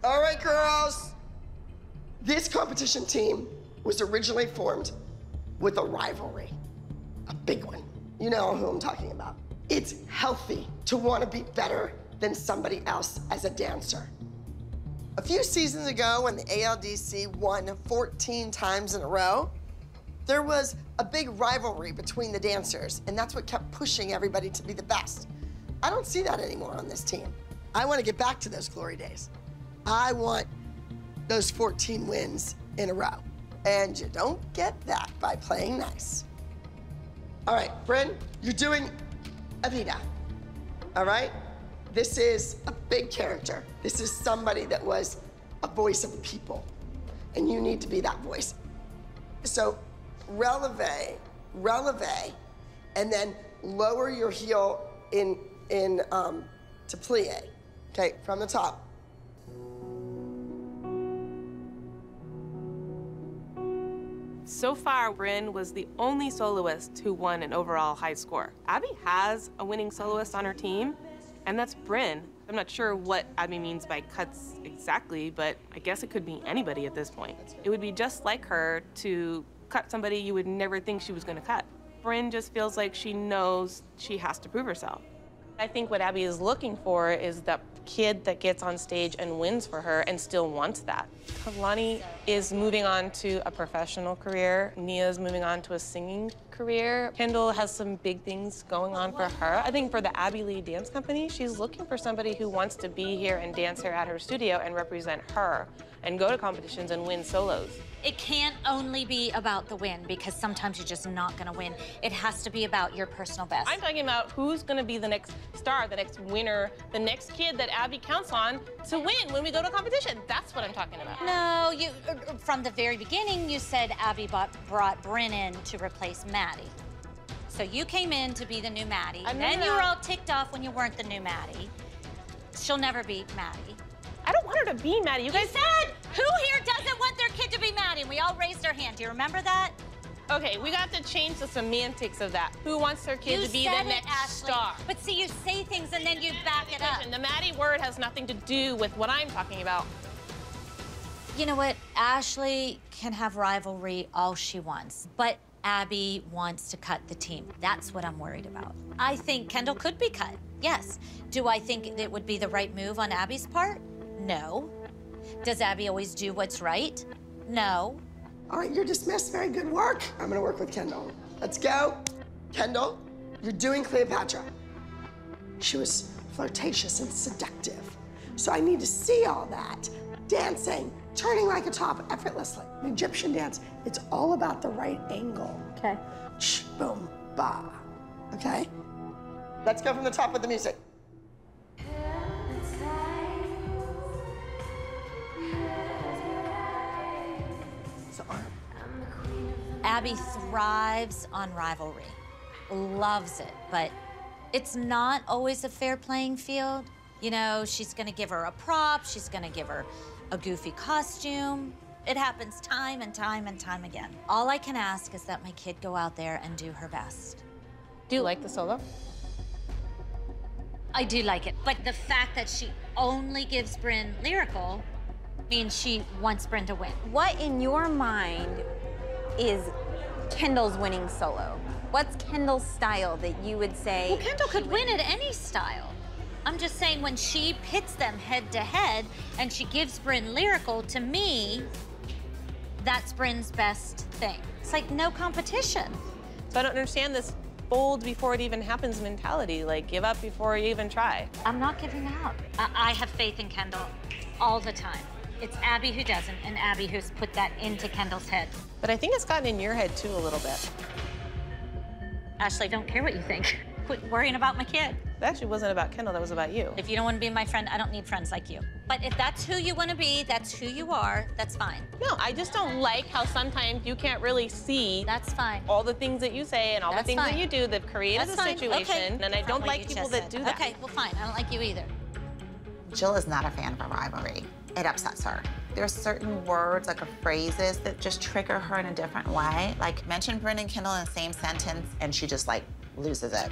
All right, girls. This competition team was originally formed with a rivalry, a big one. You know who I'm talking about. It's healthy to want to be better than somebody else as a dancer. A few seasons ago, when the ALDC won 14 times in a row, there was a big rivalry between the dancers, and that's what kept pushing everybody to be the best. I don't see that anymore on this team. I want to get back to those glory days. I want those 14 wins in a row. And you don't get that by playing nice. All right, Brynn, you're doing Evita, all right? This is a big character. This is somebody that was a voice of the people, and you need to be that voice. So releve, and then lower your heel to plie, okay, from the top. So far, Brynn was the only soloist who won an overall high score. Abby has a winning soloist on her team, and that's Brynn. I'm not sure what Abby means by cuts exactly, but I guess it could be anybody at this point. It would be just like her to cut somebody you would never think she was gonna cut. Brynn just feels like she knows she has to prove herself. I think what Abby is looking for is that kid that gets on stage and wins for her and still wants that. Kalani is moving on to a professional career. Nia's moving on to a singing career. Kendall has some big things going on for her. I think for the Abby Lee Dance Company, she's looking for somebody who wants to be here and dance here at her studio and represent her and go to competitions and win solos. It can't only be about the win, because sometimes you're just not gonna win. It has to be about your personal best. I'm talking about who's gonna be the next star, the next winner, the next kid that Abby counts on to win when we go to competition. That's what I'm talking about. No, from the very beginning, you said Abby brought Brynn in to replace Maddie. So you came in to be the new Maddie. And then you were all ticked off when you weren't the new Maddie. She'll never be Maddie. I don't want her to be Maddie. You guys said, who here doesn't want their kid to be Maddie? And we all raised our hand. Do you remember that? Okay, we got to change the semantics of that. Who wants their kid to be the next star? But see, you say things and then you back it up. The Maddie word has nothing to do with what I'm talking about. You know what? Ashley can have rivalry all she wants, but Abby wants to cut the team. That's what I'm worried about. I think Kendall could be cut, yes. Do I think it would be the right move on Abby's part? No. Does Abby always do what's right? No. All right, you're dismissed. Very good work. I'm gonna work with Kendall. Let's go. Kendall, you're doing Cleopatra. She was flirtatious and seductive. So I need to see all that. Dancing, turning like a top effortlessly. An Egyptian dance, it's all about the right angle. Okay. Sh, boom, ba. Okay? Let's go from the top with the music. Abby thrives on rivalry, loves it, but it's not always a fair playing field. You know, she's gonna give her a prop, she's gonna give her a goofy costume. It happens time and time and time again. All I can ask is that my kid go out there and do her best. Do you like the solo? I do like it, but the fact that she only gives Brynn lyrical means she wants Brynn to win. What in your mind is Kendall's winning solo? What's Kendall's style that you would say? Well, Kendall could win at any style. I'm just saying when she pits them head to head and she gives Brynn lyrical, to me, that's Brynn's best thing. It's like no competition. So I don't understand this bold before it even happens mentality, like give up before you even try. I'm not giving up. I have faith in Kendall all the time. It's Abby who doesn't, and Abby who's put that into Kendall's head. But I think it's gotten in your head too a little bit. Ashley, I don't care what you think. Quit worrying about my kid. That actually wasn't about Kendall, that was about you. If you don't want to be my friend, I don't need friends like you. But if that's who you want to be, that's who you are, that's fine. No, I just don't like how sometimes you can't really see that's fine. all the things that you say and all the things that you do that created the situation. Okay. And I don't like people that do that. Okay, well, fine. I don't like you either. Jill is not a fan of a rivalry. It upsets her. There's certain words, like phrases, that just trigger her in a different way. Like, mention Brynn and Kendall in the same sentence, and she just, like, loses it.